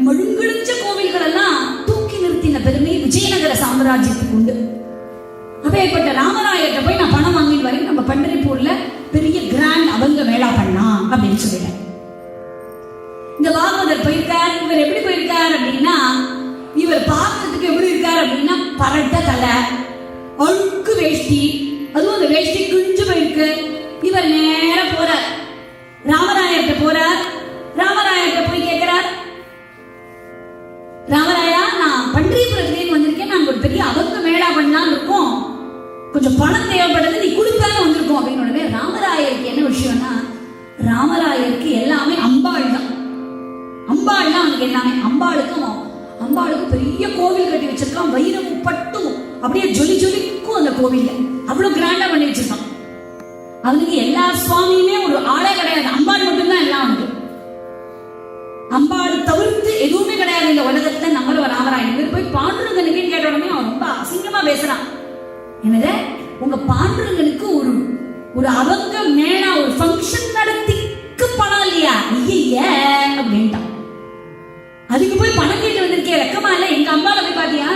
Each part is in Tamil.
மழுங்கிழிஞ்ச கோவில்கள் எல்லாம் தூக்கி நிறுத்தின பெருமை விஜயநகர சாம்ராஜ்யத்துக்கு உண்டு. அப்பேற்பட்ட ராமராயர்கிட்ட போய் நான் பணம் வாங்கிட்டு வரேன், நம்ம பண்டரிப்பூர்ல பெரிய கிராண்ட் அவங்க மேளா பண்ணலாம் அப்படின்னு சொல்லிட்டேன். இந்த பாகவதர் போயிருக்கார். இவர் எப்படி போயிருக்கார் அப்படின்னா, இவர் பார்க்கறதுக்கு எப்படி இருக்கார் அப்படின்னா, பரட்ட தலை, அழுக்கு வேஷ்டி, அதுவும் அந்த வேஷ்டி கிழிஞ்சு போயிருக்கு. இவர் நேர போறார், ராமராயர்கிட்ட போறார். ராமராயர்கிட்ட போய் கேட்கிறார், ராமராயா, நான் பண்டரிபுரத்துலேருந்து வந்திருக்கேன், நாங்க ஒரு பெரிய அவங்க மேளா பண்ணலாம்னு இருக்கோம், கொஞ்சம் பணம் தேவைப்படுது, நீ கொடுத்தாலும் வந்திருக்கோம் அப்படின்னு. உடனே ராமராயருக்கு என்ன விஷயம்னா, ராமராயருக்கு எல்லாமே அம்பாள் தான். அம்பாள் தான் அவனுக்கு எல்லாமே. அம்பாளுக்கு பெரிய கோவில் கட்டி வச்சிருக்கான், வைரமும் பட்டும் அப்படியே ஜொலி ஜொலிக்கும் அந்த கோவில்ல, அவ்வளவு கிராண்டா பண்ணி வச்சிருக்கான். அவனுக்கு எல்லா சுவாமியுமே ஒரு ஆளே கிடையாது, அம்பாள் மட்டும்தான் எல்லாம் அவனுக்கு. அம்பாள் தவிர்த்து எதுவுமே கிடையாது இந்த உலகத்துல. நம்மள ராமராயன் போய் பாண்டுரங்கனுக்கு கேட்ட உடனே அவன் ரொம்ப அசிங்கமா பேசுறான். என்னது, உங்க பாண்டுரங்கனுக்கு ஒரு அவங்க மேலா ஒரு ஃபங்க்ஷன் நடத்திக்கு பணம் இல்லையா ஐய அப்படின்ட்டான். அதுக்கு போய் பணம் கேட்டு வந்திருக்கே, வெக்கமா இல்ல? எங்க அம்பாவை போய் பாத்தியா,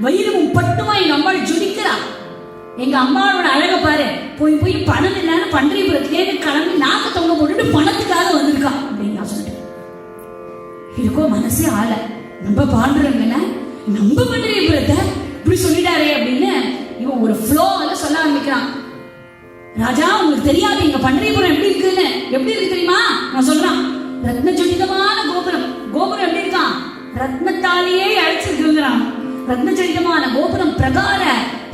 வயிறும் பட்டுமா எங்க அம்பாள் ஜொலிக்கிறா, எங்க அம்மாவோட அழக பாரு. போய் போய் பணம் இல்லைன்னு பண்டரிபுரத்துலேருந்து கிளம்பி நாக்க தொங்க போட்டுட்டு பணத்துக்காக வந்திருக்கான் அப்படின்னு நான் சொல்லிட்டேன். இருக்கோ மனசே ஆள, நம்ம பாண்டுறங்கல்ல, நம்ம பண்டரிபுரத்தை இப்படி சொல்லிட்டாரே அப்படின்னு இவன் ஒரு ஃப்ளோல சொல்ல ஆரம்பிக்கிறான். ராஜா, உங்களுக்கு தெரியாது எங்க பண்டரிபுரம் எப்படி இருக்குன்னு. எப்படி இருக்கு தெரியுமா? நான் சொல்றான், ரத்ன ஜடிதமான கோபுரம். கோபுரம் எப்படி இருக்கான்? ரத்னத்தாலேயே அழைச்சிருக்கிறான். ரத்ன ஜடிதமான கோபுரம், பிரகார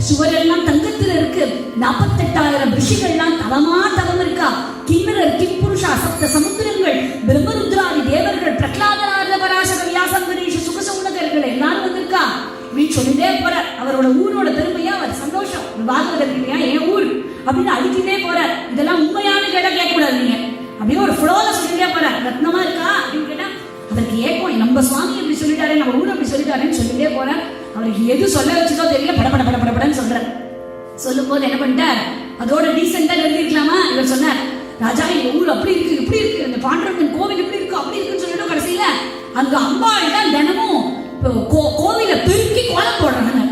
சுவரெல்லாம் தங்கத்தில் இருக்கு. 48,000 ரிஷிகள்லாம் தவம் இருக்கா. கிண்ணறர், கிம்புருஷா, சப்த சமுத்திரங்கள், பிரம்மருத்ராதி தேவர்கள், பிரகலாதனார்த பராசர வியாசம் கணேஷ சுகசௌனகர்கள் எல்லாரும் வந்திருக்கா. இப்படின்னு சொல்லிட்டே போறார். அவரோட ஊரோட பெருமையா, அவர் சந்தோஷம், பாகவதர் இல்லையா என் ஊர் அப்படின்னு அடிக்கிட்டே போறார். இதெல்லாம் உண்மையான கேட்டா கேட்க கூடாது நீங்க, அப்படியே ஒரு ஃப்ளோல சொல்லிட்டே போறார். ரத்னமா இருக்கா அப்படின்னு கேட்டா அவருக்கு ஏற்கும், நம்ம சுவாமி எப்படி சொல்லிட்டாரு, நம்ம ஊர் அப்படி சொல்லிட்டாருன்னு சொல்லிட்டே போறார். அவருக்கு எது சொல்ல வச்சுதோ தெரியல, படப்படன்னு சொல்றார். சொல்லும் போது என்ன பண்ணிட்டார், அதோட டீசெண்டா எழுதிருக்கலாமா? இவர் சொன்னார், ராஜா எங்க ஊர் அப்படி இருக்கு, இப்படி இருக்கு, இந்த பாண்டரங்கன் கோவில் இப்படி இருக்கு, அப்படி இருக்குன்னு சொல்லிட்டு கடைசியில அங்க அம்பாள் தான் தினமும் கோவில பெருக்கி கோலம் போடுறாங்க.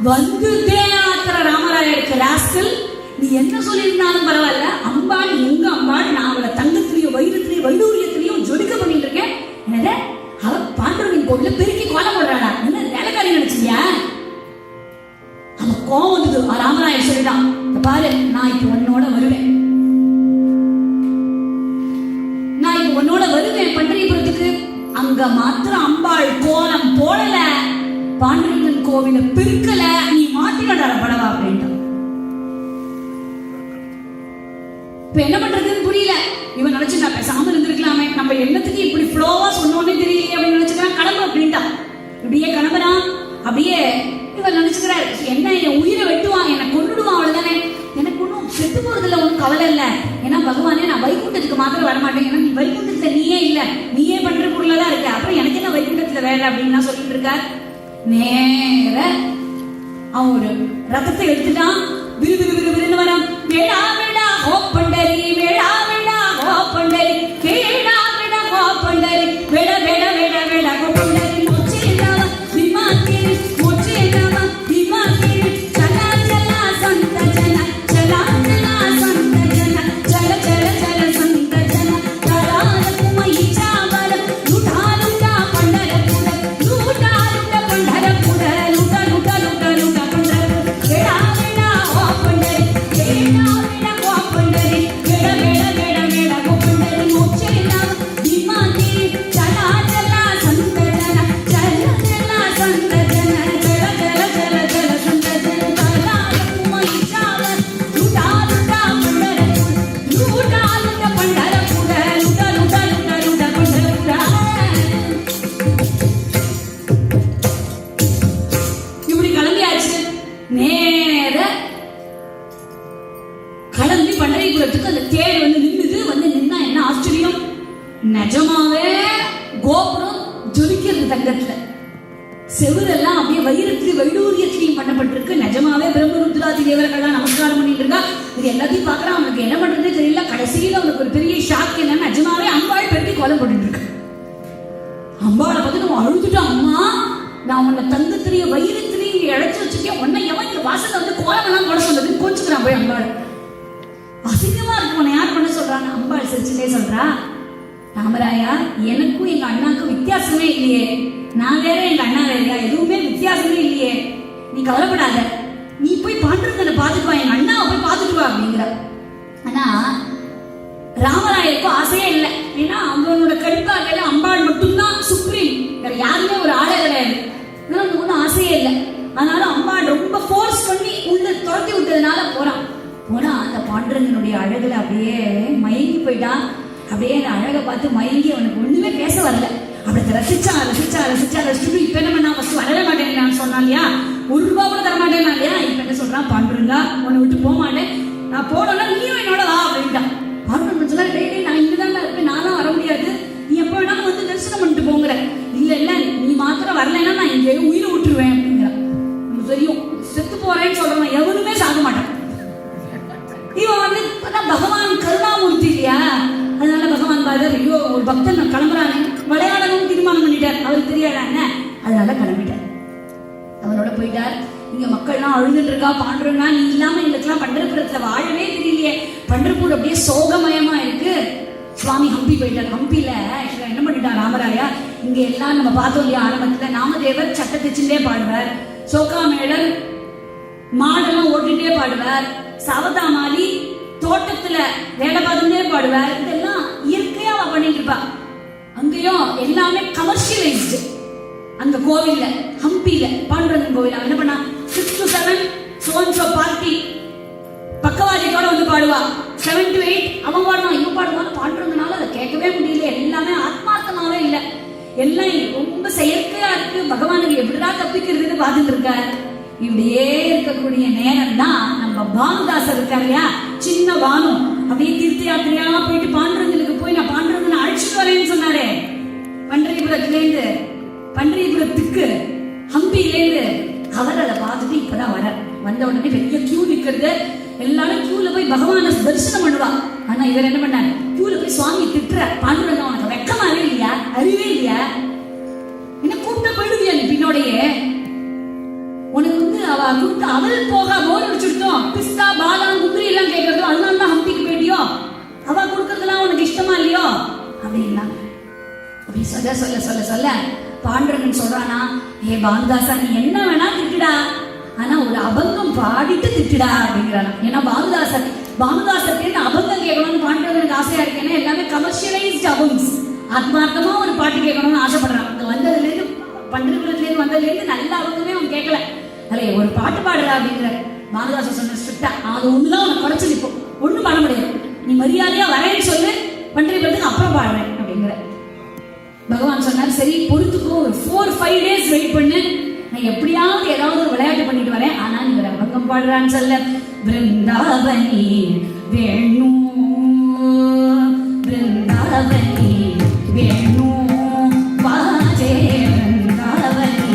வந்து தேயாத்திர ராமராயருக்கு ராஸ்கல், நீ என்ன சொல்லியிருந்தாலும் பரவாயில்ல, அம்பாள் எங்க அம்பாள், நான் அவளை தங்கத்திலையும் வைரத்திலையும் வைடூரியத்திலையும் ஜொலிக்க பண்ணிட்டு இருக்கேன். என்னது, அவ பாண்டரங்கன் கோவில பெருக்கி கோலம் போடுறாளா? என்ன வேலைக்காரி நினைச்சியா? அவன் கோவம் வந்தது. ராமராயர் சொல்லிட்டான், பாரு, நான் இப்ப உன்னோட வருவேன், நான் இப்ப உன்னோட வருவேன் பண்டரிபுரத்துக்கு. அங்க மாத்திரம் அம்பாள் கோலம் போடல, பாண்டரங்கன் கோவில பெருக்கல, நீ மாட்டினடா படவா அப்படின்ட்டான். இப்ப என்ன பண்றதுன்னு புரியல. இவன் நினைச்சு நான் பேசாம இருந்திருக்கலாமே, நம்ம என்னத்துக்கு இப்படி ஃப்ளோவா சொன்னோன்னே தெரியலையே அப்படின்னு நினைச்சுக்கிறான். கிளம்பு அப்படின்ட்டான். இப்படியே கிளம்புறான். அப்படியே இவர் நினைச்சுக்கிறார், என்ன என் உயிரை வெட்டுவான், என்னை கொண்டுடுவான், அவ்வளவுதானே, எனக்கு ஒன்றும் செத்து போறதுல ஒன்றும் கவலை இல்லை. ஏன்னா பகவானே, நான் வைகுண்டத்துக்கு மாத்திரம் வரமாட்டேன், ஏன்னா நீ வைகுண்டத்துல நீயே இல்லை, நீயே பண்ற பொருளா தான் இருக்க, அப்புறம் எனக்கு என்ன வைகுண்டத்துல வேலை அப்படின்னு சொல்லிட்டு இருக்கார். நேர அவன் ஒரு ரத்தத்தை எடுத்துட்டான். விறுவிறுன்னு வரான். வேடா வேடா ஹோ பண்டரி, வேடா வேடா ஹோ பண்டரி, வேடா வேடா ஹோ பண்டரி, வேடா வேடா வேடா வேடா ஹோ பண்டரி. நிஜமாவே கோபுரம் ஜொலிக்கிறது தங்கத்துல. செவுரெல்லாம் அப்படியே வைரத்திலையும் வைடூரியத்திலையும் பண்ணப்பட்டிருக்கு. நிஜமாவே பிரம்மருத்ராதி தேவர்கள்லாம் நமஸ்காரம் பண்ணிட்டு இருக்கா. இது எல்லாத்தையும் பாக்குறான். அவனுக்கு என்ன பண்றதே தெரியல. கடைசியில அவனுக்கு ஒரு பெரிய ஷாக் என்னன்னா, நிஜமாவே அம்பாள் பெருக்கி கோலம் போட்டுட்டு இருக்கு. அம்பாளை பார்த்து நம்ம அழுதுட்டோம். அம்மா, நான் உன்னை தங்கத்திலேயே வயிறுத்திலேயே இழைச்சி வச்சிருக்கேன், உன்னை எவன் இந்த வாசல்ல வந்து கோலமெல்லாம் போட சொன்னதுன்னு கோச்சுக்கிறான் போய் அம்பாள். அசிங்கமா இருக்கு, உன்னை யார் பண்ண சொல்றாங்க? அம்பாள் சிரிச்சுட்டே சொல்றா, ராமராயா, எனக்கும் எங்க அண்ணாக்கும் வித்தியாசமே இல்லையே, நான் வேற எங்க அண்ணா வேறையா, எதுவுமே வித்தியாசமே இல்லையே, நீ கவலைப்படாத, நீ போய் பாண்டுரங்கனை பார்த்துட்டு வா, எங்க அண்ணாவை போய் பார்த்துட்டு வா அப்படிங்கிற. ஆனா ராமராயருக்கும் ஆசையே இல்லை. ஏன்னா அவனோட கடிப்பாக்கையில அம்பாள் மட்டும்தான் சுப்ரீம், வேற யாருமே ஒரு ஆளே கிடையாது. அவனுக்கு ஒன்றும் ஆசையே இல்லை. அதனால அம்பாள் ரொம்ப ஃபோர்ஸ் பண்ணி உள்ள துரத்தி விட்டதுனால போறான். போனா அந்த பாண்டுரங்கனுடைய அழகுல அப்படியே மயங்கி போயிட்டான். அப்படியே அந்த அழகை பார்த்து மயங்கி அவனுக்கு ஒண்ணுமே பேச வரல. அப்படி ரசிச்சுட்டு இப்ப என்ன பண்ணா, ஃபர்ஸ்ட் வரவே மாட்டேன் நான் சொன்னான் இல்லையா, ₹1 கூட தர மாட்டேன் இல்லையா, இப்ப என்ன சொல்றான், பாண்டுரங்கா உன்னை விட்டு போக மாட்டேன், நான் போனோம்னா நீயும் என்னோட வா அப்படின்ட்டான். பாண்டுரங்கன் சொன்னா, டேய் நான் இங்கதான் இருப்பேன், நானும் வர முடியாது, நீ எப்ப வேணாலும் வந்து தரிசனம் பண்ணிட்டு போங்கிற. இல்ல நீ மாத்திரம் வரலைன்னா நான் இங்கே உயிரை விட்டுருவேன் அப்படிங்கிற. நமக்கு தெரியும், செத்து போறேன்னு சொல்றவன் எவனுமே சாக மாட்டான். இவன் வந்து பகவான் கருணாமூர்த்தி இல்லையா, அதனால பகவான் பாரு, ஐயோ ஒரு பக்தன் நான் கிளம்புறானே, விளையாடணும் தீர்மானம் பண்ணிட்டார், அவருக்கு தெரியாதா என்ன, அதனால கிளம்பிட்டார். அவரோட போயிட்டார். இங்க மக்கள்லாம் அழுதுட்டு இருக்கா, பாண்டுரங்கா நீ இல்லாம எங்களுக்கெல்லாம் பண்டரபுரத்துல வாழவே தெரியலையே, பண்டர்பூர் அப்படியே சோகமயமா இருக்கு. சுவாமி ஹம்பி போயிட்டார். ஹம்பியில என்ன பண்ணிட்டார் ராமராயா, இங்க எல்லாம் நம்ம பார்த்தோம் இல்லையா, ஆரம்பத்துல நாமதேவர் சட்டை தைச்சுட்டே பாடுவார், சோகாமேளர் மாடெல்லாம் ஓட்டிட்டே பாடுவார், சவதாமாலி தோட்டத்துல வேலை பார்த்துட்டே பாடுவார். இதெல்லாம் இயற்கையா அவ பண்ணிட்டு இருப்பா. அங்கேயும் எல்லாமே கமர்ஷியலைஸ்டு. அந்த கோவில்ல ஹம்பியில பாண்டுரங்கன் கோவில் என்ன பண்ணா, 6 to 7 சோன்சோ பார்ட்டி பக்கவாதியோட வந்து பாடுவா, 7 to 8 அவன் பாடுவான், இவன் பாடுவான். பாண்டுரங்கனால அதை கேட்கவே முடியல. எல்லாமே ஆத்மார்த்தமாவே இல்லை, எல்லாம் ரொம்ப செயற்கையா இருக்கு. பகவானுக்கு எப்படிதான் தப்பிக்கிறதுன்னு பார்த்துட்டு இருக்காரு. இப்படியே இருக்கக்கூடிய நேரம் தான் நம்ம பானுதாசர் இருக்காரு இல்லையா, சின்ன பானு அப்படியே தீர்த்த யாத்திரையா போயிட்டு பாண்டுரங்கனுக்கு போய் நான் பாண்டுரங்கனை அழைச்சிட்டு வரேன்னு சொன்னாரே, பண்டரிபுரத்துக்கு ஹம்பியிலேருந்து. அவர் அதை பார்த்துட்டு இப்பதான் வர வந்த உடனே பெரிய கியூ நிக்கிறது, எல்லாரும் கியூல போய் பகவான தரிசனம் பண்ணுவா. ஆனா இவர் என்ன பண்ணாரு, கியூல போய் சுவாமி திட்டுற, பாண்டுரங்கன் உனக்கு வெக்கமாவே இல்லையா, அறிவே இல்லையா, என்ன கூப்பிட்டு போயிடுவியா நீ பின்னோடையே, உனக்கு வந்து அவ கூப்பிட்டு அவள் போக போர் அடிச்சுட்டோம், பிஸ்தா பாதாம் முந்திரி எல்லாம் கேட்கறதோ, அதனால தான் ஹம்பிக்கு போயிட்டியோ, அவ கொடுக்கறதுலாம் உனக்கு இஷ்டமா இல்லையோ அப்படின்னா. அப்படி சொல்ல பாண்டுரங்கன் சொல்றானா, ஏ பானுதாசா நீ என்ன வேணா திட்டுடா, ஆனா ஒரு அபங்கம் பாடிட்டு திட்டுடா அப்படிங்கிறானா. ஏன்னா பானுதாசருக்கு அபங்கம் கேட்கணும்னு பாண்டுரங்கனுக்கு ஆசையா இருக்கேன்னா, எல்லாமே கமர்ஷியலைஸ்ட் அபங்ஸ், ஆத்மார்த்தமா ஒரு பாட்டு கேட்கணும்னு ஆசைப்படுறான். அங்க வந்ததுல இருந்து பண்டரிபுரத்துல இருந்து வந்ததுல இருந்து நல்ல அபங்கமே அவன் கேட்கல. அல்ல ஒரு பாட்டு பாடுறா அப்படிங்கிற. பானுதாசன் சொன்ன ஸ்ட்ரிக்டா, அது ஒண்ணுதான் உனக்கு குறைச்சு நிற்போம், ஒண்ணும் பண்ண முடியாது, நீ மரியாதையா வரேன்னு சொல்லு, பண்டரிபுரத்துக்கு அப்புறம் பாடுறேன் அப்படிங்கிற. பகவான் சொன்னார், சரி பொறுத்துக்கோ, ஒரு 4-5 days வெயிட் பண்ணு, நான் எப்படியாவது ஏதாவது ஒரு விளையாட்டு பண்ணிட்டு வரேன், ஆனா நீ ஒரு அபங்கம் பாடுறான்னு சொல்ல. பிருந்தாவனி வேணு பிருந்தாவனி வேணு வாஜே பிருந்தாவனி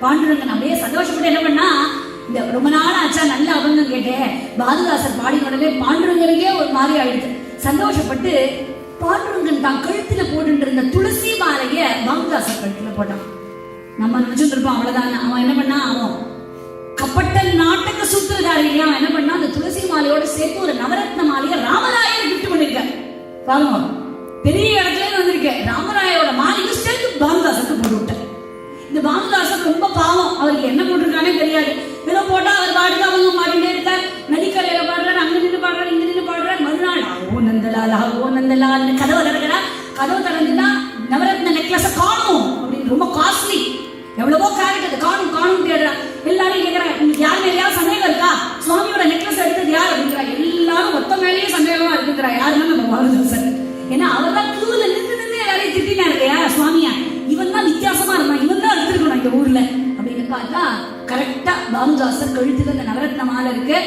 பாண்டுரங்கன் அப்படியே சந்தோஷப்பட்டு என்ன பண்ணா, இந்த ரொம்ப நாள் ஆச்சா நல்ல அபங்கம் கேட்டேன், பானுதாசர் பாடின உடனே பாண்டுரங்கனுக்கே ஒரு மாதிரி ஆயிடுச்சு. சந்தோஷப்பட்டு பாண்டுரங்கன் தான் கழுத்துல போட்டு இருந்த துளசி மாலைய பானுதாசர் கழுத்துல போட்டான். நம்ம நினைச்சுட்டு இருப்போம் அவ்வளவுதான். அவன் என்ன பண்ணா, அவன் கப்பட்ட நாட்டக சூத்திரதாரி இல்லையா, அவன் என்ன பண்ணா அந்த துளசி மாலையோட சேர்த்து ஒரு நவரத்ன மாலையை ராமராயர் கிஃப்ட் பண்ணிருக்க. பாருங்க, பெரிய இடத்துல வந்திருக்க ராமராயோட மாலையை சேர்த்து பானுதாசருக்கு போட்டு விட்ட. இந்த பானுதாசர் ரொம்ப பாவம், அவருக்கு என்ன போட்டிருக்கானே தெரியாது. ஏதோ போட்டா அவர் பாடுக்கு அவங்க மாட்டிட்டே இருக்கார். நதிக்கரையில பாடுறாரு, அங்க நின்று பாடுறாரு, இங்க நின்று பாடுறாரு. மறுநாள் ஓ நந்தலால், ஓ நந்தலால் கதவை திறக்கிறா. கதவு திறந்துன்னா நவரத்ன நெக்லஸ காணும் அப்படின்னு, ரொம்ப காஸ்ட்லி, எவ்வளவோ கேரட், அது காணும் காணும் கேட்கிறா. எல்லாரும் கேட்கிறாங்க, உங்களுக்கு யாரு மேலேயாவது சந்தேகம் இருக்கா, சுவாமியோட நெக்லஸ் எடுத்தது யார் அப்படிங்கிறா. எல்லாரும் மொத்த மேலேயே சந்தேகமா இருக்குங்கிறா. யாருன்னா நம்ம பானுதாசர். ஏன்னா அவர் தான் கியூல நின்று நின்று எல்லாரையும் திட்டினார் இல்லையா சுவாமியா. இவன் தான் வித்தியாசமா இருந்தான், இவன் தான் எடுத்துருக்கணும் இந்த ஊர்ல அப்படின்னு பார்த்தா கரெக்டா பானுதாசர் கழுத்துல இந்த நவரத்ன மாலை இருக்கு.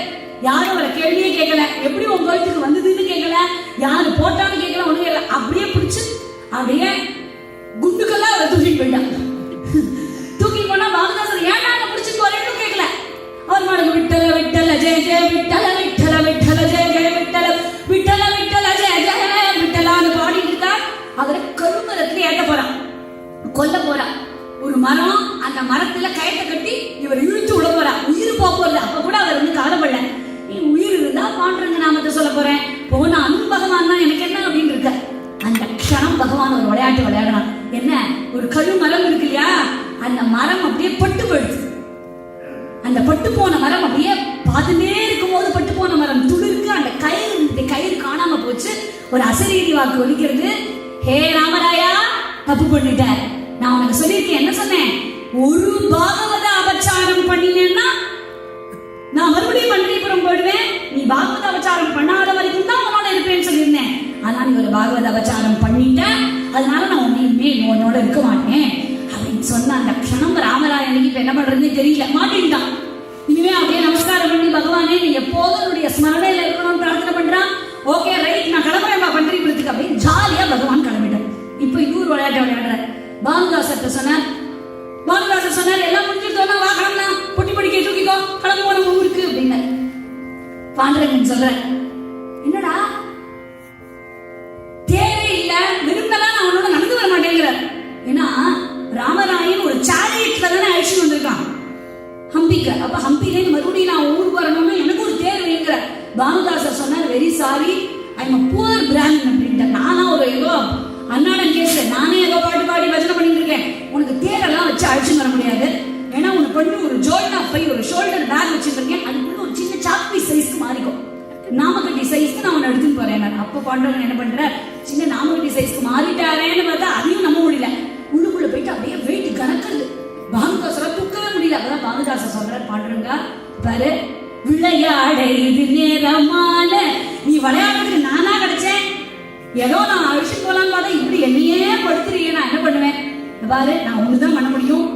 யாரும் அவரை கேள்வியே கேட்கல, எப்படி உங்க கழுத்துக்கு வந்ததுன்னு கேட்கல, யாரு போட்டான்னு கேட்கல, ஒண்ணு கேட்கல. அப்படியே பிடிச்சு அப்படியே குண்டுக்கெல்லாம் அவரை தூக்கிட்டு போயிட்டாங்க. தூக்கி போனா பானுதாசர் ஏன்னா பிடிச்சிட்டு வரேன்னு கேட்கல. அவர் மாடுக்கு விட்டல விட்டல ஜெய ஜெய விட்டல விட்டல விட்டல ஜெய ஜெய விட்டல விட்டல விட்டல ஜெய ஜெய விட்டலான்னு பாடிட்டு இருக்கா. அவரை கருமரத்துல ஏற்ற போறான், கொல்ல போறான். ஒரு மரம், அந்த மரத்துல கயத்தை கட்டி இவர் இழுத்து உள்ள போறா. உயிர் போறது அப்ப கூட அவர் வந்து கவலைப்படல. நீ உயிர் இருந்தா பாண்டுரங்க நாமத்தை சொல்ல போறேன், போனா அன்பு பகவான் தான் எனக்கு என்ன அப்படின்னு இருக்க. அந்த க்ஷணம் பகவான் ஒரு விளையாட்டு விளையாடுறான். என்ன, ஒரு கழு மரம் இருக்கு இல்லையா, அந்த மரம் அப்படியே பட்டு போயிடுச்சு. அந்த பட்டு போன மரம் அப்படியே பார்த்துட்டே இருக்கும் போது பட்டு போன மரம் துளிருக்கு. அந்த கயிறு காணாம போச்சு. ஒரு அசரீதி வாக்கு ஒலிக்கிறது, ஹே ராமராயா, தப்பு பண்ணிட்ட. நான் உனக்கு சொல்லியிருக்கேன், என்ன சொன்னேன், ஒரு பாகவத அபச்சாரம் பண்ணினேன்னா நான் மறுபடியும் பண்டரிபுரம் போயிடுவேன். நீ பாகவத அபச்சாரம் பண்ணாத வரைக்கும் தான் உன்னோட இருப்பேன்னு சொல்லியிருந்தேன். ஆனா நீ ஒரு பாகவத அபச்சாரம் பண்ணிட்ட, அதனால நான் உன்னோட இருக்க மாட்டேன் அப்படின்னு சொன்ன அந்த க்ஷணம் ராமராயனுக்கு இப்ப என்ன பண்றதுன்னு தெரியல, மாட்டின்ட்டான். இனிமே அப்படியே நமஸ்காரம் பண்ணி, பகவானே நீ எப்போதும் என்னுடைய ஸ்மரணையில இருக்கணும்னு பிரார்த்தனை பண்றான். ஓகே ரைட், நான் கிளம்புறேன் பண்டரிபுரத்துக்கு அப்படின்னு ஜாலியா பகவான் கிளம்பிட்டான். இப்ப இன்னொரு விளையாட்டு விளையாடுற பானுதாசர்கிட்ட சொன்னார். பானுதாசர் சொன்னார், எல்லாம் முடிஞ்சிருந்தோம்னா வா கிளம்பலாம், பொட்டி பொடிக்கை தூக்கிக்கோ, கிளம்பு போன ஊருக்கு அப்படின்னு. பாண்டுரங்கன் சொல்ற, என்னடா தேவை இல்ல, விருந்தெல்லாம் நான் உன்னோட நடந்து வர மாட்டேங்கிற. ஏன்னா ராமராயன் ஒரு சேரியட்ல தானே அழிச்சு வந்திருக்கான் ஹம்பிக்கு. அப்ப ஹம்பிலே மறுபடியும் நான் ஊருக்கு வரணும்னு எனக்கு ஒரு தேர் வைக்கிற. பானுதாசர் சொன்னார், very sorry, I am poor Brahmin அப்படின்ட்டு. நானா ஒரு ஏதோ அண்ணாடன் கேஸ், நானே ஏதோ பாட்டு பாடி பஜனை பண்ணிட்டு இருக்கேன், உனக்கு தேரெல்லாம் வச்சு அழிச்சு வர முடியாது. ஏன்னா உனக்கு பண்ணி ஒரு ஜோல்டா பை, ஒரு ஷோல்டர் பேக் வச்சிருக்கேன், அதுக்குள்ள ஒரு சின்ன சாக்பி சைஸ்க்கு மாறிக்கும், நாமக்கட்டி சைஸ்க்கு நான் உன்னை எடுத்துன்னு போறேன். அப்ப பாண்டவன் என்ன பண்ற, சின்ன நாமக்கட்டி சைஸ்க்கு மாறிட்டாரேன்னு பார்த்தா அதையும் நம்ப முடியல. உள்ளுக்குள்ள போயிட்டு அப்படியே வெயிட் கணக்குது. பானுதாசரை தூக்கவே முடியல. அப்பதான் பானுதாசர் சொல்ற, பாண்டுரங்க பாரு, விளையாட இது நேரமான, நீ விளையாடுறதுக்கு நானா கிடைச்சேன், ஏதோ நான் அழிச்சு போலாம் பார்த்தா இப்படி என்னையே படுத்துறீங்க, நான் என்ன பண்ணுவேன் பாரு, நான் ஒண்ணுதான் பண்ண முடியும்,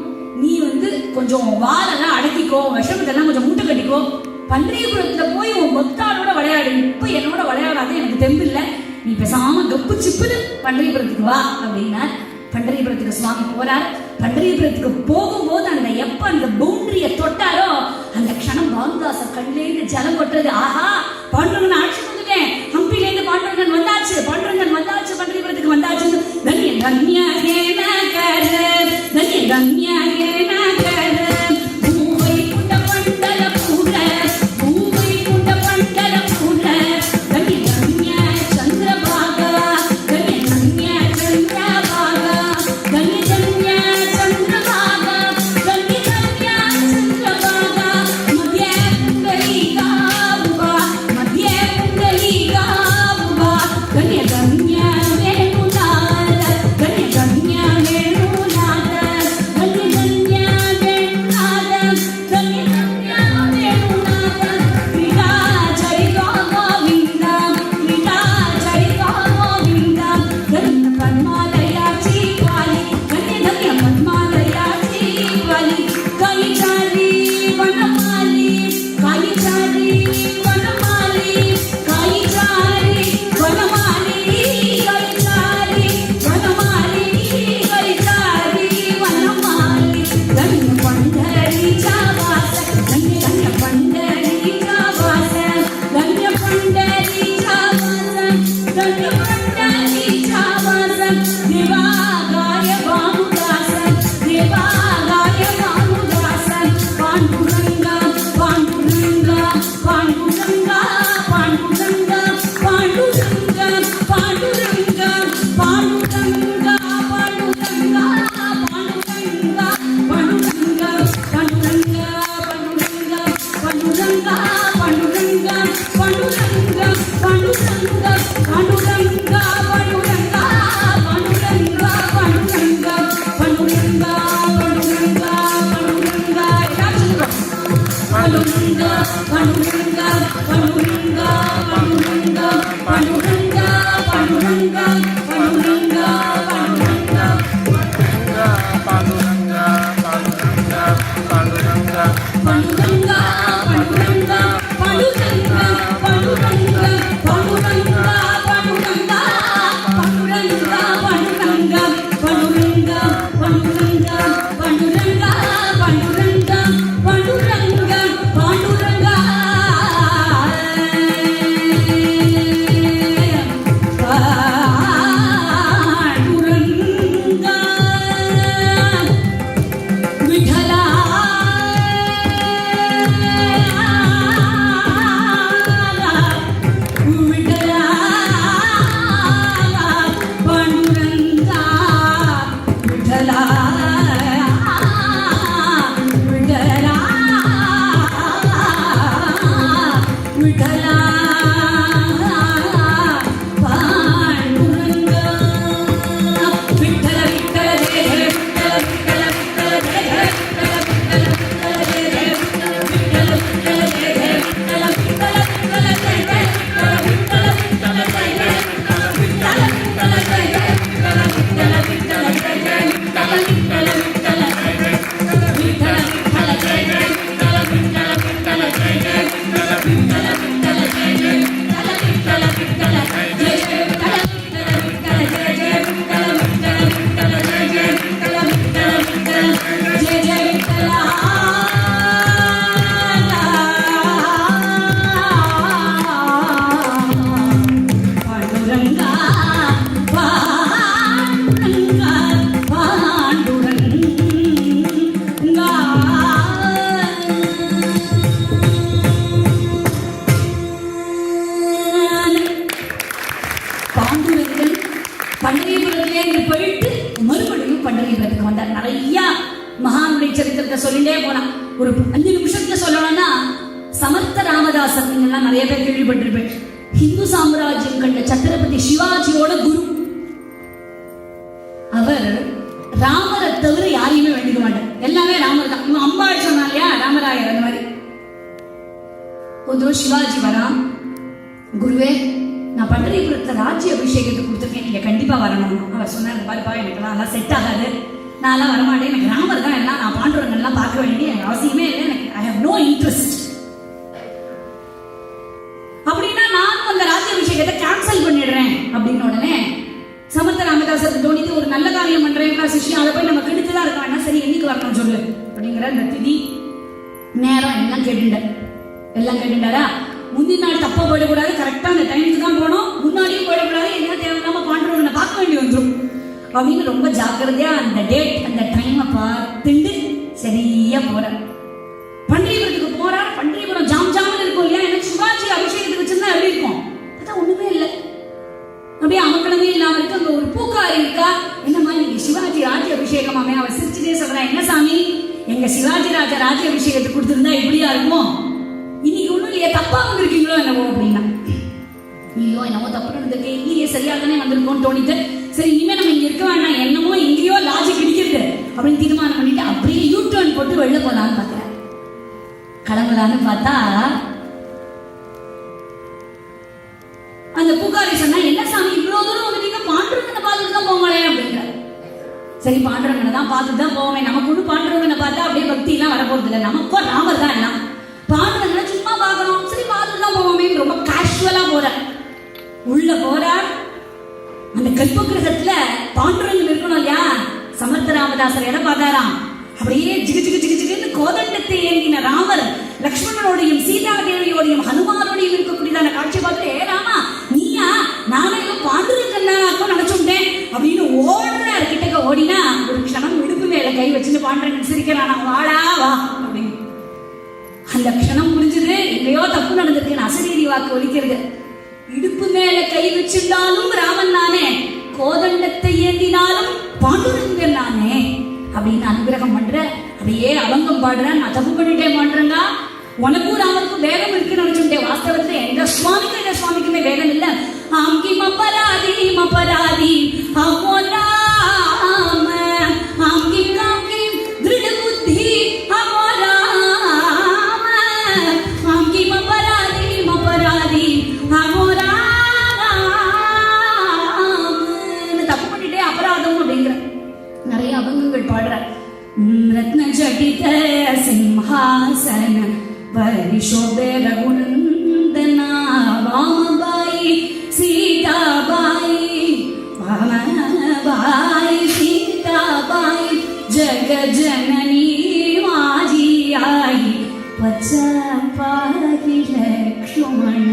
நீ வந்து கொஞ்சம் வாரெல்லாம் அடக்கிக்கோ, விஷமத்தெல்லாம் கொஞ்சம் மூட்டை கட்டிக்கோ, பண்டரிபுரத்துல போய் உன் பக்தாளோட விளையாடு, இப்ப என்னோட விளையாடாது, எனக்கு தெம்பு இல்லை, நீ பேசாம கப்பு சிப்புன்னு பண்டரிபுரத்துக்கு வா அப்படின்னா. பண்டரிபுரத்துக்கு சுவாமி போறார். பண்டரிபுரத்துக்கு போகும்போது அந்த எப்ப அந்த பவுண்டரிய தொட்டாரோ அந்த க்ஷணம் பானுதாசர் கண்ணிலேருந்து ஜலம் கொட்டுறது. ஆஹா, பாண்டுரங்கன் ஆட்சி வந்துட்டேன், ஹம்பிலேருந்து பாண்டுரங்கன் வந்தாச்சு, பாண்டுரங்கன் வந்தாச்சு, பண்டரிபுரத்துக்கு வந்தாச்சு. தன்ய கன்யா கேன கர, தன்ய கன்யா கேன கர, பூவை குண்ட பண்டல பூர, பூவை குண்ட பண்டல பூர, தன்ய கன்யா சந்திரபாகா, தன்ய கன்யா சந்திரபாகா, தன்ய கன்யா சந்திரபாகா, தன்ய கன்யா சந்திரபாகா, மத்ய புண்டரீகா உபா, மத்ய புண்டரீகா உபா, தன்ய கன்யா வேணுநாத, தன்ய கன்யா பண்டரிபுரத்துக்கு வந்தார். நிறைய மகானுடைய சரித்திரத்தை சொல்லிட்டே போனா. ஒரு 5 நிமிஷத்துல சொல்லணும்னா, சமர்த்த ராமதாசர் நீங்கெல்லாம் நிறைய பேர் கேள்விப்பட்டிருப்பேன். ஹிந்து சாம்ராஜ்யம் கண்ட சத்திரபதி சிவாஜியோட குரு. அவர் ராமரை தவிர யாரையுமே வேண்டிக்க மாட்டார், எல்லாமே ராமர் தான். இவன் அம்பாள் சொன்னா இல்லையா, ராமராயர் அந்த மாதிரி. ஒரு சிவாஜி வரான், குருவே நான் பண்டரிபுரத்துல ராஜ்ய அபிஷேகத்தை கொடுத்துருக்கேன், நீங்க கண்டிப்பா வரணும். அவர் சொன்னார், பாருப்பா எனக்குலாம் எல்லாம் செட் ஆகாது, நான் எல்லாம் வரமாட்டேன், எனக்கு ராமர் தான் எல்லாம், நான் பாண்டுரங்கெல்லாம் பார்க்க வேண்டிய எனக்கு அவசியமே இல்லை, எனக்கு ஐ ஹவ் நோ இன்ட்ரெஸ்ட். அப்படின்னா நானும் அந்த ராஜ்ய அபிஷேகத்தை கேன்சல் பண்ணிடுறேன் அப்படின்னு உடனே சமர்த்த ராமதாசருக்கு தோணித்து, ஒரு நல்ல காரியம் பண்றேன் சிஷ்யம், அதை போய் நம்ம கெடுத்துதான் இருக்க வேண்டாம், சரி என்னைக்கு வரணும் சொல்லு அப்படிங்கிற அந்த திதி நேரம் எல்லாம் கேட்டுட்டாரா. முந்தின நாள் தப்பா போயிடக்கூடாது, கரெக்டா அந்த டைமுக்கு தான் போனோம், முன்னாடியும் போயிடக்கூடாது, என்ன தேவையில்லாம பாண்டுரவனை பார்க்க வேண்டி வந்துடும் அப்படின்னு ரொம்ப ஜாக்கிரதையா அந்த டேட் அந்த டைமை பார்த்துட்டு சரியா போறார். பண்டரிபுரத்துக்கு போறார். பண்டரிபுரம் ஜாம் ஜாமன் இருக்கும் இல்லையா, எனக்கு சிவாஜி அபிஷேகத்துக்கு வச்சிருந்தா எப்படி இருக்கும், அதான் ஒண்ணுமே இல்லை, அப்படியே அமக்கணமே இல்லாம இருக்கு. அங்க ஒரு பூக்காரி இருக்கா, என்னம்மா நீங்க சிவாஜி ராஜ்ய அபிஷேகமாமே. அவர் சிரிச்சுட்டே சொல்றா, என்ன சாமி எங்க சிவாஜி ராஜா ராஜ்ய அபிஷேகத்துக்கு கொடுத்திருந்தா இப்படியா இருக்கும், இன்னைக்கு ஒண்ணும் இல்லையா, தப்பா வந்திருக்கீங்களோ என்னவோ அப்படின்னா. ஐயோ என்னவோ தப்பு நடந்திருக்கு, இல்லையே சரியா தானே வந்திருக்கோம்னு தோணிட்டு, சரி இனிமே நம்ம இங்க இருக்க வேண்டாம், என்னமோ எங்கேயோ லாஜிக் இடிக்கிறது அப்படின்னு தீர்மானம் பண்ணிட்டு அப்படியே யூ டர்ன் போட்டு வெளில போலான்னு பாக்குறேன். கிளம்பலான்னு பார்த்தா அந்த பூக்காரி சொன்னா, என்ன சாமி இவ்வளவு தூரம் வந்துட்டீங்க, பாண்டுரங்கனை பார்த்துட்டு தான் போங்களே அப்படிங்கிற. சரி பாண்டுரங்கனை தான் பார்த்துட்டு தான் போவேன், நமக்கு ஒண்ணு பாண்டுரங்கனை பார்த்தா அப்படியே பக்தி எல்லாம் வரப்போறது இல்லை, நமக்கும் ராமர் தான் எல்லாம், பாண்டுரங்கனை சும்மா பார்க்கணும், சரி பார்த்துட்டு தான் போவோமே ரொம்ப கேஷுவலா போற. உள்ள போறார். அந்த கல்ப கிரகத்துல பாண்டுரங்கன் இருக்கணும் இல்லையா, சமர்த்த ராமதாசர் இடம் பார்த்தாராம். அப்படியே ஜிகு ஜிகு ஜிகு ஜிகுன்னு கோதண்டத்தை ஏந்தின ராமர் லக்ஷ்மணனோடையும் சீதா தேவியோடையும் ஹனுமானோடையும் இருக்கக்கூடியதான காட்சி பார்த்துட்டு, ஏ ராமா நீயா, நானே பாண்டுரங்கன் நினைச்சுட்டேன் அப்படின்னு ஓடுறாரு. கிட்டக்க ஓடினா ஒரு க்ஷணம் இடுப்பு மேல கை வச்சுட்டு பாண்டுரங்கன் சிரிக்கிறானா, வாடா வா அப்படின்னு. அந்த க்ஷணம் முடிஞ்சது, எங்கேயோ தப்பு நடந்திருக்கு, அசரீரி வாக்கு ஒலிக்கிறது. இடுப்பு மேல கை வச்சிருந்தாலும் ராமன் நானே, கோதண்டத்தை ஏந்தினாலும் பாண்டுரங்கன் நானே அப்படின்னு அனுகிரகம் பண்ற. அப்படியே அவங்கம் பாடுற, நான் தப்பு பண்ணிட்டே பண்றேங்க, உனக்கும் ராமனுக்கும் வேகம் இருக்குன்னு நினைச்சுட்டேன். வாஸ்தவத்துல எந்த சுவாமிக்குமே வேகம் இல்ல. ஆங்கி மப்பராதி மப்பராதி அமோ ராம, ஆங்கி காங்கி திருட புத்தி அமோ ராம, ஆங்கி மப்பராதி மப்பராதி அமோ ராம. தப்பு பண்ணிட்டே அபராதம் அப்படிங்கிற நிறைய அபங்கங்கள் பாடுற. ரத்ன ஜடித சிம்ஹாசன வரிஷோபே ரகுநந்தனா வாமபாயி சீதாபாயி, வாமபாயி சீதாபாயி ஜகஜனனி மாஜியாயி பச்சபாகி லக்ஷ்மண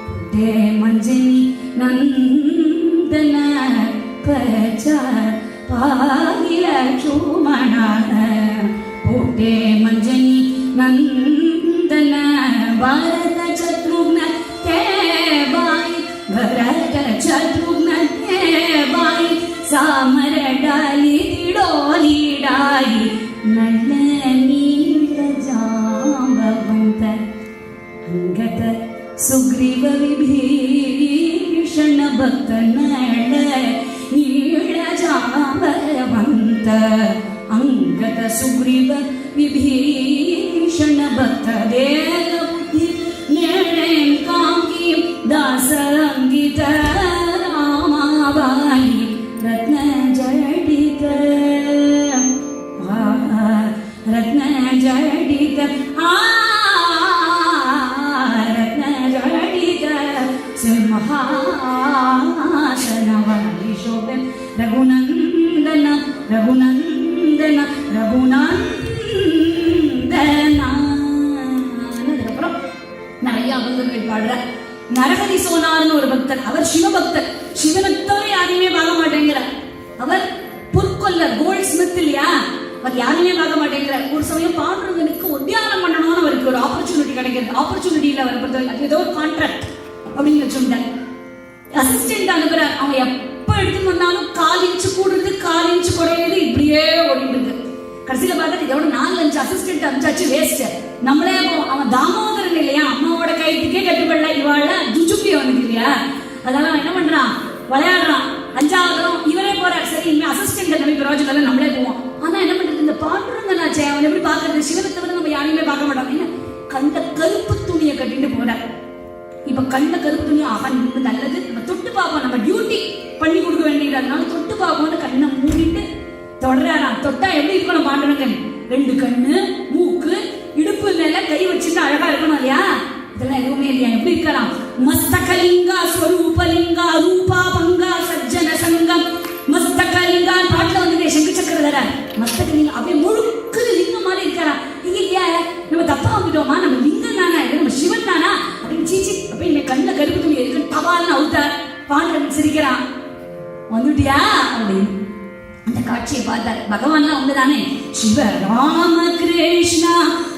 புட்டே மஞ்சனி நந்தன பச்சபாகி லக்ஷ்மண புட்டே மஞ்சனி நந்தன பரத சத்ருக்ன தேவாய், பரத சத்ருக்ன தேவாய் சாமர டாலி திடோலி டாலி நல்ல நீல ஜாம்பவந்த அங்கத சுக்ரீவ விபீஷண பக்த நட நீல ஜாம்பவந்த அங்கத சுக்ரீவ விபீஷண பக்த தேக புத்தி நேணேன் காங்கி தாச அங்கித ராமாபாயி ரத்ன ஜடித ரத்ன ஜடித ரத்ன ஜடித சிம்ஹாசன வரிஷோபே ரகுநந்தன ரகுநந்தன ரகுநந்தனா. அதுக்கப்புறம் நிறைய அபங்கங்கள் பாடுற. நரஹரி சோனார்னு ஒரு பக்தர், அவர் சிவபக்தர், சிவனை தவிர யாரையுமே பார்க்க மாட்டேங்கிறார். அவர் பொற்கொல்லர், கோல்ட் ஸ்மித் இல்லையா, அவர் யாருமே பார்க்க மாட்டேங்கிறார். ஒரு சமயம் பாண்டுரங்கனுக்கு உத்தியானம் பண்ணணும்னு அவருக்கு ஒரு ஆப்பர்ச்சுனிட்டி கிடைக்கிறது. ஆப்பர்ச்சுனிட்டியில் அவர் பொறுத்தவரை ஏதோ ஒரு கான்ட்ராக்ட் அப்படின்னு வச்சுட்டார். அசிஸ்டன்ட் அனுப்புறார். அவங்க எப்ப எடுத்து வந்தாலும் 1/4 இன்ச்சு கூடுறது 1/4 இன்ச்சு குறையிறது இப்படியே கடைசியில பார்த்தா இதோட 4-5 அசிஸ்டன்ட் அமிச்சாச்சு வேஸ்ட். நம்மளே அவன் தாமோதரன் இல்லையா, அம்மாவோட கைத்துக்கே கட்டுப்படல, இவாழ ஜுஜுப்பி அவனுக்கு இல்லையா, அதெல்லாம் என்ன பண்றான், விளையாடுறான். 5வது இவரே போறாரு, சரி இனிமே அசிஸ்டன்ட் நம்ம ப்ராஜெக்ட் நம்மளே போவோம். ஆனா என்ன பண்றது, இந்த பாண்டுரங்கனாச்சே அவன் எப்படி பாக்குறது, சிவனை தவிர நம்ம யாரையுமே பார்க்க மாட்டோம். என்ன கண்ட கருப்பு துணியை கட்டிட்டு போற, இப்ப கண்ட கருப்பு துணி அவன் நல்லது, நம்ம தொட்டு பார்ப்போம், நம்ம டியூட்டி பண்ணி கொடுக்க வேண்டியது, அதனால தொட்டு பார்ப்போம்னு கண்ணை மூடிட்டு தொடரான். தொட்டா எப்படி இருக்கணும் பாண்டுரங்கன், 2 கண்ணு, மூக்கு, இடுப்பு மேல கை வச்சுட்டு அழகா இருக்கணும் இல்லையா, இதெல்லாம் எதுவுமே இல்லையா, எப்படி இருக்கலாம், மஸ்தகலிங்கா ஸ்வரூபலிங்கா ரூபா பங்கா சஜ்ஜன சங்கம். மஸ்தகலிங்கா பாட்டுல வந்து செங்கு சக்கரதர மஸ்தகலிங்கா அப்படியே முழுக்கு லிங்கம் மாதிரி இருக்காரா, இல்லையா நம்ம தப்பா வந்துட்டோமா, நம்ம லிங்கம் தானா, நம்ம சிவன் தானா அப்படின்னு சீச்சி அப்படின்னு கண்ணில் கருப்பு துணி இருக்கு தவால்னு அவுத்தார். பாண்டுரங்கன் சிரிக்கிறான், வந்துட்டியா அப்படின்னு. அந்த காட்சியை பார்த்தார். பகவான்லாம் ஒண்ணுதானே, சிவ ராம கிருஷ்ணா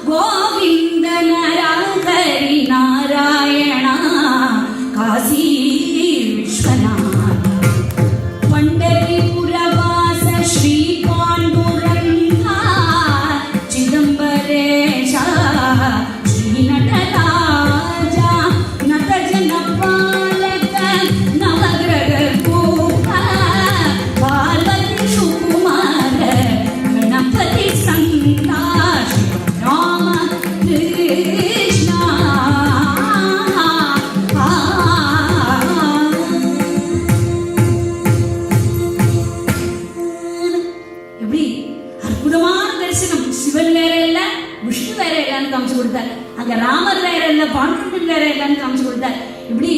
கோவிந்த நரஹரி நாராயணா காசி விஸ்வநாத பண்டரிபுர வாச ஸ்ரீ பாண்டுரங்கா சிதம்பரேஷா ஸ்ரீ நடராஜா நதஜன பாலக நவகிரக பூப பார்வதி சுகுமார கணபதி சந்தா ராம கிருஷ்ணா. எப்படி அற்புதமான தரிசனம், சிவன் வேற இல்ல விஷ்ணு வேற இல்லன்னு காமிச்சு கொடுத்தார், அங்க ராமர் வேற இல்ல பாண்டுரங்கன் வேற இல்லன்னு காமிச்சு கொடுத்தார். இப்படி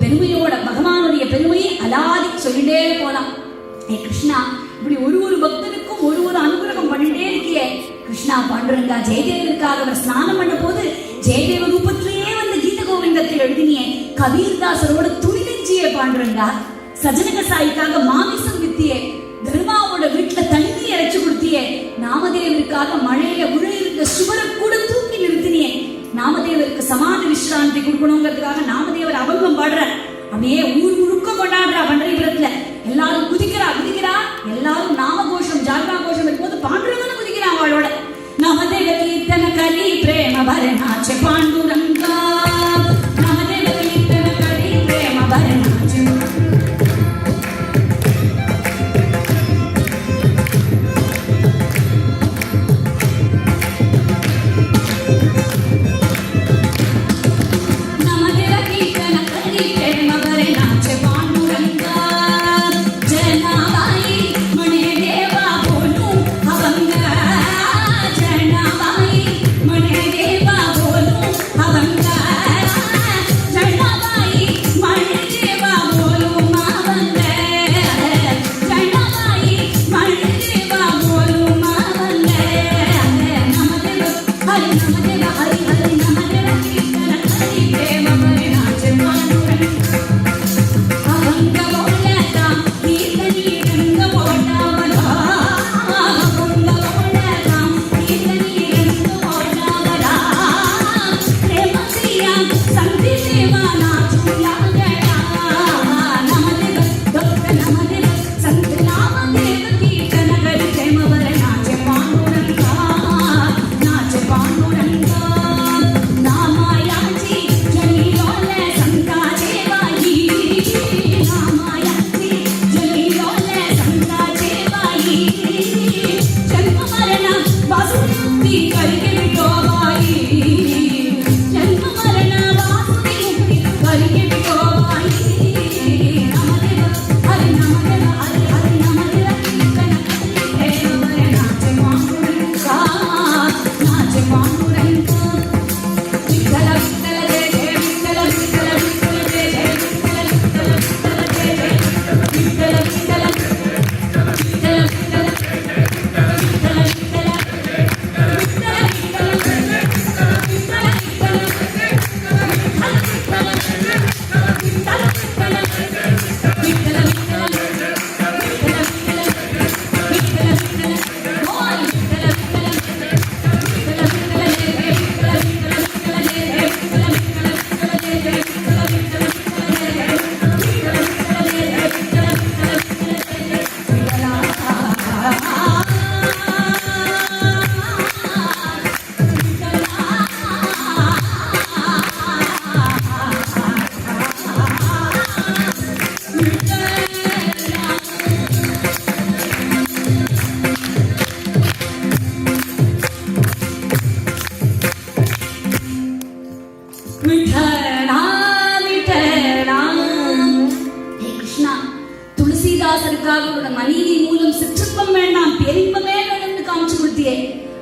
பெருமையோட பகவானுடைய பெருமையை அலாதி சொல்லிட்டே போலாம். ஏ கிருஷ்ணா, இப்படி ஒரு பக்தனுக்கும் ஒரு அனுகிரகம் பண்ணிட்டே இருக்கியே கிருஷ்ணா. பாண்டுரங்கா ஜெயதேவருக்காக அவர் ஸ்நானம் பண்ண போது ஜெயதேவ ரூபத்திலேயே வந்து கீத கோவிந்தத்தில் எழுதினியே, கபீர்தாசரோட துணிதஞ்சியே பாண்டுரங்கா. சஜனக சாய்க்காக மாமிசம் வித்தியே, தர்மாவோட வீட்டுல தண்ணி இறைச்சு கொடுத்தியே, நாமதேவருக்காக மழையில விழுந்த சுவரை கூட தூக்கி நிறுத்தினியே, நாமதேவருக்கு சமாதி விஸ்ராந்தி கொடுக்கணுங்கிறதுக்காக நாமதேவர் அபங்கம் பாடுற, அப்படியே ஊர் முழுக்க கொண்டாடுறா பண்டரிபுரத்துல. எல்லாரும் குதிக்கிறா, எல்லாரும் நாமகோஷம் ஜால்கா கோஷம் இருக்கும்போது பாண்டுரங்கன்னு குதிக்கிறான் அவளோட. நாமதேவ கீர்த்தன கலி பிரேம பரநாச்ச பாண்டுரங்கா, நாமதேவ கீர்த்தன கலி பிரேம பரநாச்ச. Have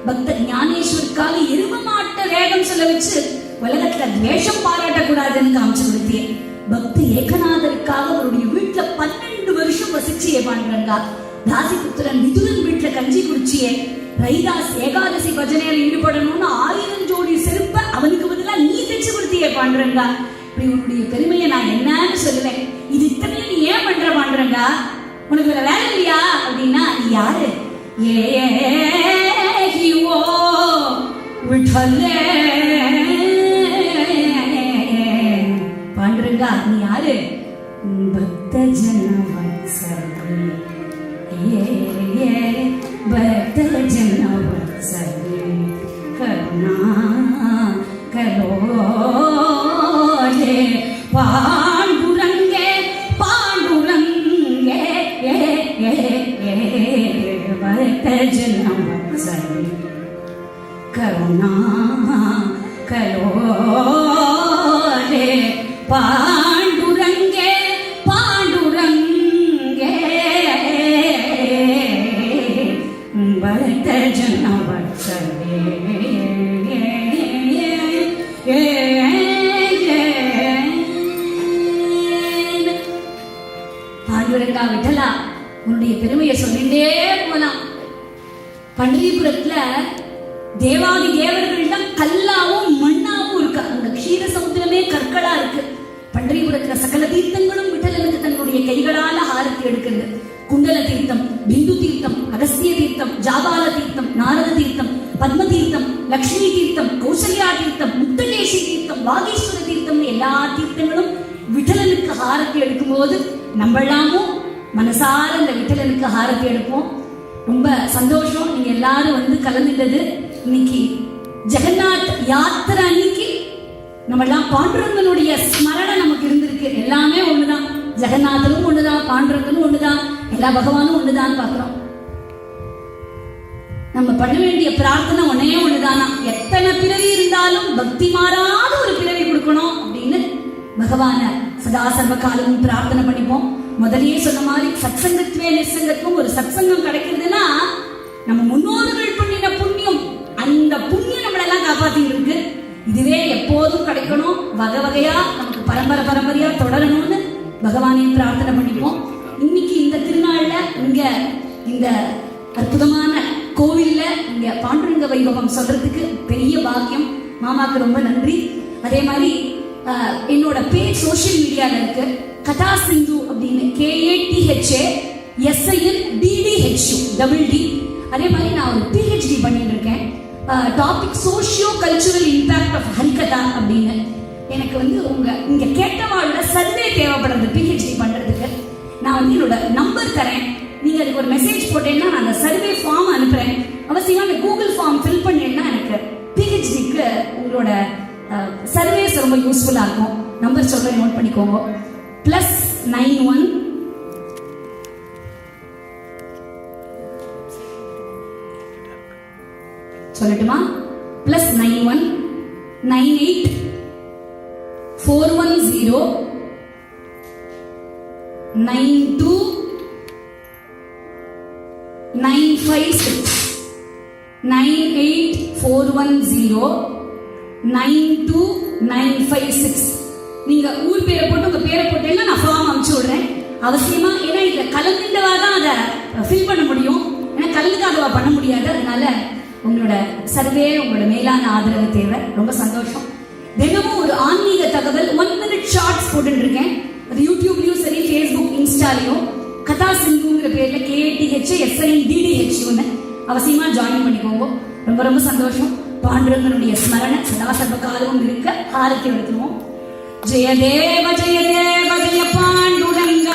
பக்தர் ஞானேஸ்வருக்காக எரும மாட்ட வேகம் சொல்ல வச்சு உலகத்துல துவேஷம் பாராட்டக்கூடாதுன்னு காமிச்சு கொடுத்தேன். பக்த ஏகநாதருக்காக அவருடைய வீட்டுல 12 வருஷம் வசிச்சியே பாண்டுரங்கா. தாசிபுத்திரன் விதுரன் வீட்டுல கஞ்சி குடிச்சியே. ரைதாஸ் ஏகாதசி பஜனையில ஈடுபடணும்னு 1000 ஜோடி செருப்ப அவனுக்கு பதிலா நீ தைச்சு கொடுத்தியே பாண்டுரங்கா. இப்படி உன்னுடைய பெருமையை நான் என்னன்னு சொல்லுவேன். இது இத்தனையும் நீ ஏன் பண்ற பாண்டுரங்கா? உனக்கு வேற வேலை இல்லையா அப்படின்னா நீ யாரு? பாண்டுரங்கா நீ யாரு? பக்த ஜன வத்சலே, பக்த ஜன வத்சலே கருணா கரோலே பாண்டுரங்கே பாண்டுரங்கே பக்த ஜன வத்சலே கருணா கரோலே பாண்டுரங்கே பாண்டுரங்கே பக்த ஜன வத்சலே. பாண்டுரங்கா விட்டலா உன்னுடைய பெருமையை சொல்லிட்டே போலாம். பண்டரிபுரத்துல தேவாதி தேவர்கள்லாம் கல்லாவும் மண்ணாவும் இருக்கு. அந்த க்ஷீர சமுத்திரமே கற்களா இருக்கு. பண்டரிபுரத்துல சகல தீர்த்தங்களும் விட்டலனுக்கு தன்னுடைய கைகளால ஆரத்தி எடுக்கிறது. குண்டல தீர்த்தம், பிந்து தீர்த்தம், அகஸ்திய தீர்த்தம், ஜாபால தீர்த்தம், நாரத தீர்த்தம், பத்ம தீர்த்தம், லக்ஷ்மி தீர்த்தம், கௌசல்யா தீர்த்தம், முக்தகேசி தீர்த்தம், வாகீஸ்வர தீர்த்தம், எல்லா தீர்த்தங்களும் விட்டலனுக்கு ஆரத்தி எடுக்கும் போது நம்மளாமும் மனசார இந்த விட்டலனுக்கு ஆரத்தி எடுப்போம். ரொம்ப சந்தோஷம் நீங்க எல்லாரும் வந்து கலந்துட்டது. இன்னைக்கு ஜெகநாத் யாத்திரை அன்னைக்கு நம்ம எல்லாம் பாண்டுரங்கனுடைய ஸ்மரணை நமக்கு இருந்திருக்கு. எல்லாமே ஒண்ணுதான், ஜெகநாதனும் ஒண்ணுதான், பாண்டுரங்கனும் ஒண்ணுதான், எல்லா பகவானும் ஒண்ணுதான் பாக்குறோம். நம்ம பண்ண வேண்டிய பிரார்த்தனை ஒன்னே ஒண்ணுதானா, எத்தனை பிறவி இருந்தாலும் பக்தி மாறாத ஒரு பிறவி கொடுக்கணும் அப்படின்னு பகவான சதா சர்வ காலமும் பிரார்த்தனை பண்ணிப்போம். முதலியே சொன்ன மாதிரி சத்சங்கத்துவே நிசங்கத்துவம் ஒரு சத்சங்கம் கிடைக்கிறதுனா நம்ம முன்னோர்கள் பண்ணின புண்ணியம், அந்த புண்ணியம் நம்மளெல்லாம் காப்பாத்திட்டு இருக்கு. இதுவே எப்போதும் கிடைக்கணும், வகை வகையா நமக்கு பரம்பரை பரம்பரையா தொடரணும்னு பகவானையும் பிரார்த்தனை பண்ணிப்போம். இன்னைக்கு இந்த திருநாள்ல இங்க இந்த அற்புதமான கோவில்ல இங்க பாண்டுரங்க வைபவம் சொல்றதுக்கு பெரிய பாக்கியம். மாமாக்கு ரொம்ப நன்றி. அதே மாதிரி என்னோட பேஜ் சோசியல் மீடியால இருக்கு, கதா சிந்து அப்படின்னு, KATHASINDDHU. அதே மாதிரி நான் ஒரு PhD பண்ணிட்டு இருக்கேன். Topic socio cultural impact of Harikatha அப்படின்னு. எனக்கு வந்து உங்க இங்க கேட்டவாளோட சர்வே தேவைப்படுறது PhD பண்றதுக்கு. நான் வந்து என்னோட நம்பர் தரேன், நீங்க அதுக்கு ஒரு மெசேஜ் போட்டேன்னா நான் அந்த சர்வே ஃபார்ம் அனுப்புறேன். அவசியமா அந்த கூகுள் ஃபார்ம் ஃபில் பண்ணேன்னா எனக்கு PhDக்கு உங்களோட சர்வேஸ் ரொம்ப யூஸ்ஃபுல்லா இருக்கும். நம்பர் சொல்றேன், நோட் பண்ணிக்கோங்க. +91 சொல்லட்டுமா? +91 98 410 92 956 98 410 92 956. நீங்க ஊர் பேரை போட்டு உங்க பேரை போட்டீங்கன்னா நான் ஃபார்ம் அனுப்பிச்சு விடுறேன் அவசியமா. ஏன்னா இதை கலந்துட்டவா தான் அதை ஃபில் பண்ண முடியும், ஏன்னா கலந்துக்காகவா பண்ண முடியாது. அதனால உங்களோட சர்வே, உங்களோட மேலான ஆதரவு தேவை. ரொம்ப சந்தோஷம். தினமும் ஒரு ஆன்மீக தகவல் 1 minute ஷார்ட்ஸ் போட்டு இருக்கேன். அது யூடியூப்லயும் சரி, ஃபேஸ்புக், இன்ஸ்டாலையும் கதா சிந்துங்கிற பேர்ல KATHASINDDHU அவசியமா ஜாயின் பண்ணிக்கோங்க. ரொம்ப ரொம்ப சந்தோஷம். பாண்டுரங்கனுடைய ஸ்மரணை சதா சர்வ காலமும் இருக்க ஆரத்தி எடுத்துருவோம். ஜெய தேவ ஜெய தேவ ஜெய பாண்டுரங்க